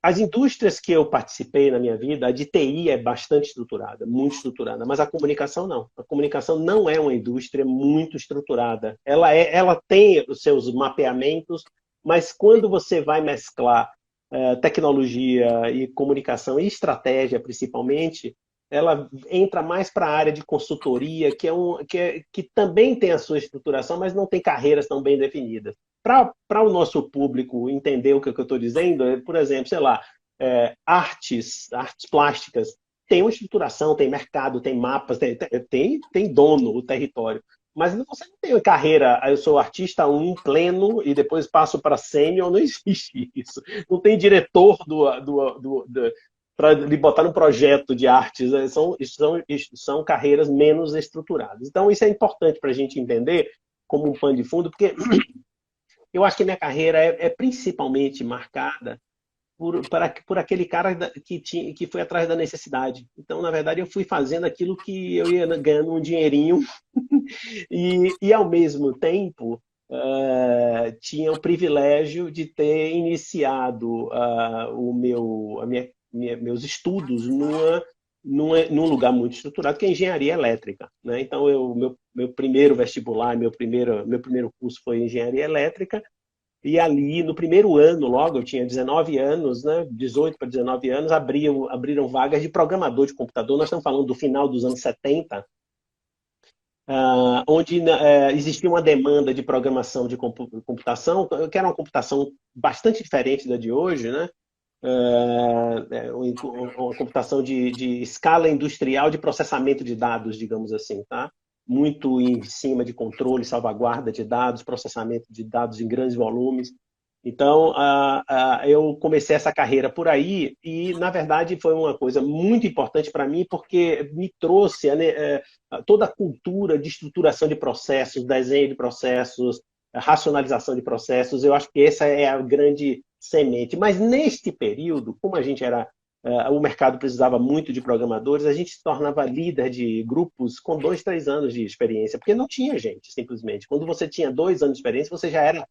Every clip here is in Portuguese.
as indústrias que eu participei na minha vida, a de TI é bastante estruturada, muito estruturada, mas a comunicação não. A comunicação não é uma indústria muito estruturada. Ela tem os seus mapeamentos, mas quando você vai mesclar tecnologia e comunicação e estratégia, principalmente, ela entra mais para a área de consultoria, que também tem a sua estruturação, mas não tem carreiras tão bem definidas. Para o nosso público entender o que eu estou dizendo, por exemplo, sei lá, artes plásticas, tem uma estruturação, tem mercado, tem mapas, tem dono, o território. Mas você não tem uma carreira, eu sou artista um pleno e depois passo para sênior, não existe isso. Não tem diretor para lhe botar num projeto de artes, são carreiras menos estruturadas. Então, isso é importante para a gente entender como um pano de fundo, porque eu acho que minha carreira é principalmente marcada por aquele cara que foi atrás da necessidade. Então, na verdade, eu fui fazendo aquilo que eu ia ganhando um dinheirinho e ao mesmo tempo, tinha o privilégio de ter iniciado meus estudos num lugar muito estruturado, que é engenharia elétrica. Né? Então, meu primeiro vestibular, meu primeiro curso foi engenharia elétrica, e ali, no primeiro ano, logo, eu tinha 19 anos, né, 18 para 19 anos, abriram vagas de programador de computador. Nós estamos falando do final dos anos 70, onde existia uma demanda de programação de computação, que era uma computação bastante diferente da de hoje, né? Uma computação de escala industrial de processamento de dados, digamos assim, tá? Muito em cima de controle, salvaguarda de dados, processamento de dados em grandes volumes. Então, eu comecei essa carreira por aí e, na verdade, foi uma coisa muito importante para mim porque me trouxe toda a cultura de estruturação de processos, desenho de processos, racionalização de processos. Eu acho que essa é a grande semente. Mas, neste período, como a gente era o mercado precisava muito de programadores, a gente se tornava líder de grupos com 2, 3 anos de experiência, porque não tinha gente, simplesmente. Quando você tinha 2 anos de experiência, você já era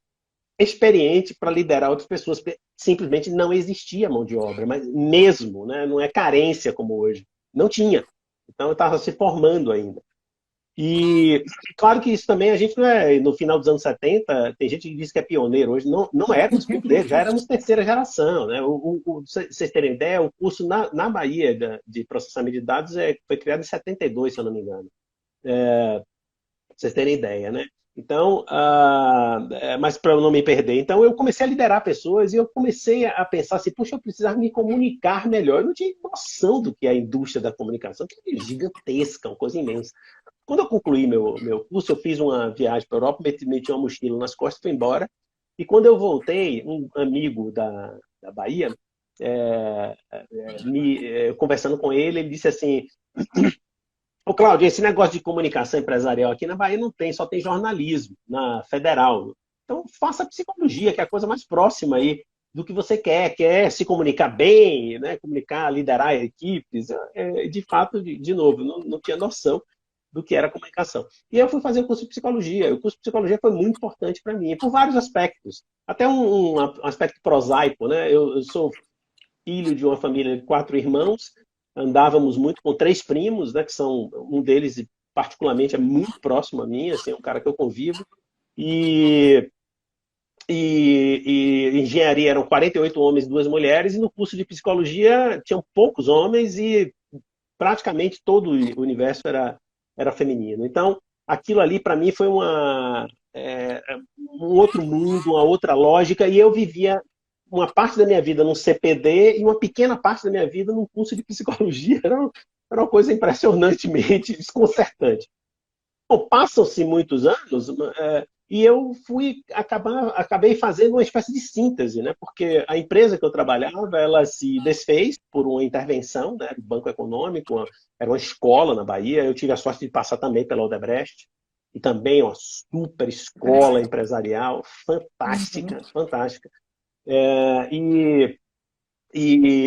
experiente para liderar outras pessoas, porque simplesmente não existia mão de obra, mas mesmo, né? Não é carência como hoje. Não tinha. Então eu estava se formando ainda. E claro que isso também a gente não é, no final dos anos 70, tem gente que diz que é pioneiro, hoje não éramos pioneiros, já éramos terceira geração. Né? Vocês terem ideia, o curso na Bahia de processamento de dados foi criado em 72, se eu não me engano. Pra vocês terem ideia, né? Então, mas para eu não me perder, então eu comecei a liderar pessoas e eu comecei a pensar assim, puxa, eu precisava me comunicar melhor. Eu não tinha noção do que é a indústria da comunicação, que é gigantesca, uma coisa imensa. Quando eu concluí meu curso, eu fiz uma viagem para a Europa, meti uma mochila nas costas e fui embora. E quando eu voltei, um amigo da Bahia, conversando com ele, ele disse assim: Ô, Cláudio, esse negócio de comunicação empresarial aqui na Bahia não tem, só tem jornalismo na federal. Então, faça psicologia, que é a coisa mais próxima aí do que você quer se comunicar bem, né? Comunicar, liderar equipes. De fato, de novo, não tinha noção do que era comunicação. E eu fui fazer o curso de psicologia. O curso de psicologia foi muito importante para mim, por vários aspectos. Até um aspecto prosaico, né? Eu sou filho de uma família de 4 irmãos, andávamos muito com 3 primos, né, que são, um deles particularmente é muito próximo a mim, assim, é um cara que eu convivo, e, e engenharia eram 48 homens e 2 mulheres, e no curso de psicologia tinham poucos homens e praticamente todo o universo era feminino. Então, aquilo ali para mim foi um outro mundo, uma outra lógica, e eu vivia uma parte da minha vida num CPD e uma pequena parte da minha vida num curso de psicologia. Era uma coisa impressionantemente desconcertante. Bom, passam-se muitos anos e eu acabei fazendo uma espécie de síntese, né? Porque a empresa que eu trabalhava, ela se desfez por uma intervenção, né, do Banco Econômico, era uma escola na Bahia. Eu tive a sorte de passar também pela Odebrecht, e também uma super escola empresarial, fantástica, fantástica. E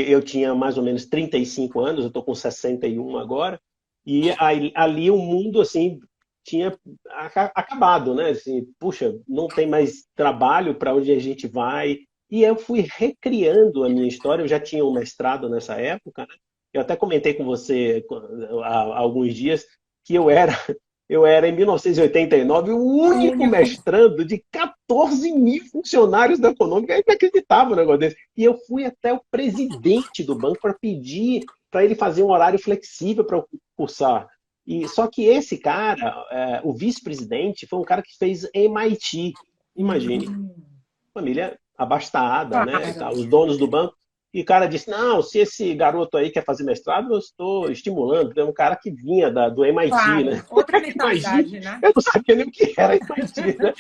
eu tinha mais ou menos 35 anos, eu estou com 61 agora, e ali o mundo assim tinha acabado, né? Assim, puxa, não tem mais trabalho, para onde a gente vai? E eu fui recriando a minha história. Eu já tinha um mestrado nessa época, né? Eu até comentei com você há alguns dias que eu era, em 1989, o O único único. mestrando de 14 mil funcionários da Econômica. É inacreditável um negócio desse. E eu fui até o presidente do banco para pedir para ele fazer um horário flexível para eu cursar. E, só que esse cara, o vice-presidente, foi um cara que fez MIT. Imagine, Hum, família abastada, né? claro. Os donos do banco. E o cara disse: Não, se esse garoto aí quer fazer mestrado, eu estou estimulando. É um cara que vinha do MIT, né? Claro. Outra Imagina, mentalidade, né? eu não sabia nem o que era MIT, né?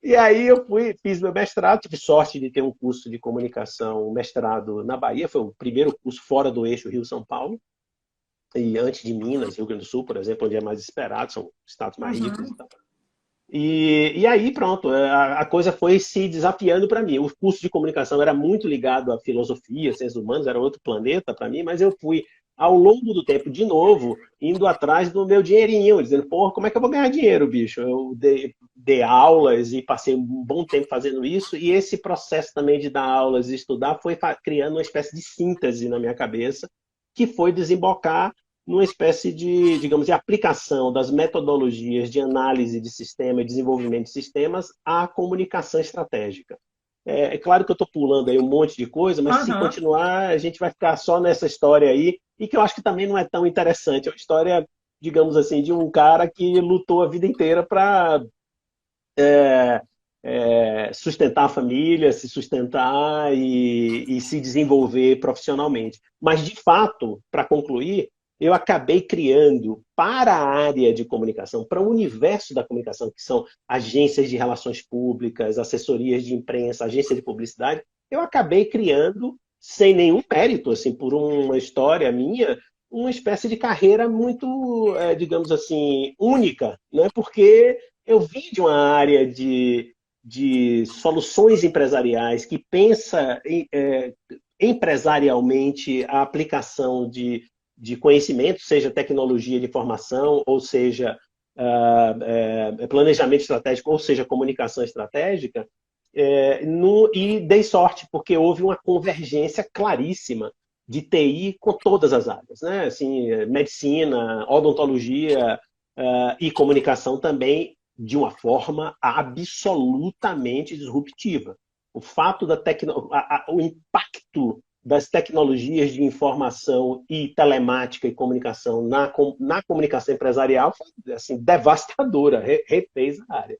E aí eu fiz meu mestrado, tive sorte de ter um curso de comunicação, um mestrado na Bahia, foi o primeiro curso fora do eixo Rio-São Paulo, e antes de Minas, Rio Grande do Sul, por exemplo, onde é mais esperado, são estados mais ricos e Uhum. tal. E aí, pronto, a coisa foi se desafiando para mim. O curso de comunicação era muito ligado à filosofia, ciências humanas, era outro planeta para mim, mas eu fui, ao longo do tempo, de novo, indo atrás do meu dinheirinho, dizendo, porra, como é que eu vou ganhar dinheiro, bicho? Eu dei aulas e passei um bom tempo fazendo isso, e esse processo também de dar aulas e estudar foi criando uma espécie de síntese na minha cabeça, que foi desembocar numa espécie de, digamos, de aplicação das metodologias de análise de sistema e desenvolvimento de sistemas à comunicação estratégica. É claro que eu estou pulando aí um monte de coisa, mas se Aham. continuar, a gente vai ficar só nessa história aí, e que eu acho que também não é tão interessante. É uma história, digamos assim, de um cara que lutou a vida inteira para sustentar a família, se sustentar e se desenvolver profissionalmente. Mas, de fato, para concluir, eu acabei criando para a área de comunicação, para o universo da comunicação, que são agências de relações públicas, assessorias de imprensa, agência de publicidade, eu acabei criando, sem nenhum mérito, assim, por uma história minha, uma espécie de carreira muito, digamos assim, única, né? Porque eu vim de uma área de soluções empresariais que pensa empresarialmente a aplicação de conhecimento, seja tecnologia de informação, ou seja, planejamento estratégico, ou seja, comunicação estratégica, e dei sorte, porque houve uma convergência claríssima de TI com todas as áreas, né? Assim, medicina, odontologia, e comunicação também de uma forma absolutamente disruptiva. O fato o impacto das tecnologias de informação e telemática e comunicação na comunicação empresarial foi assim, devastadora, refez a área.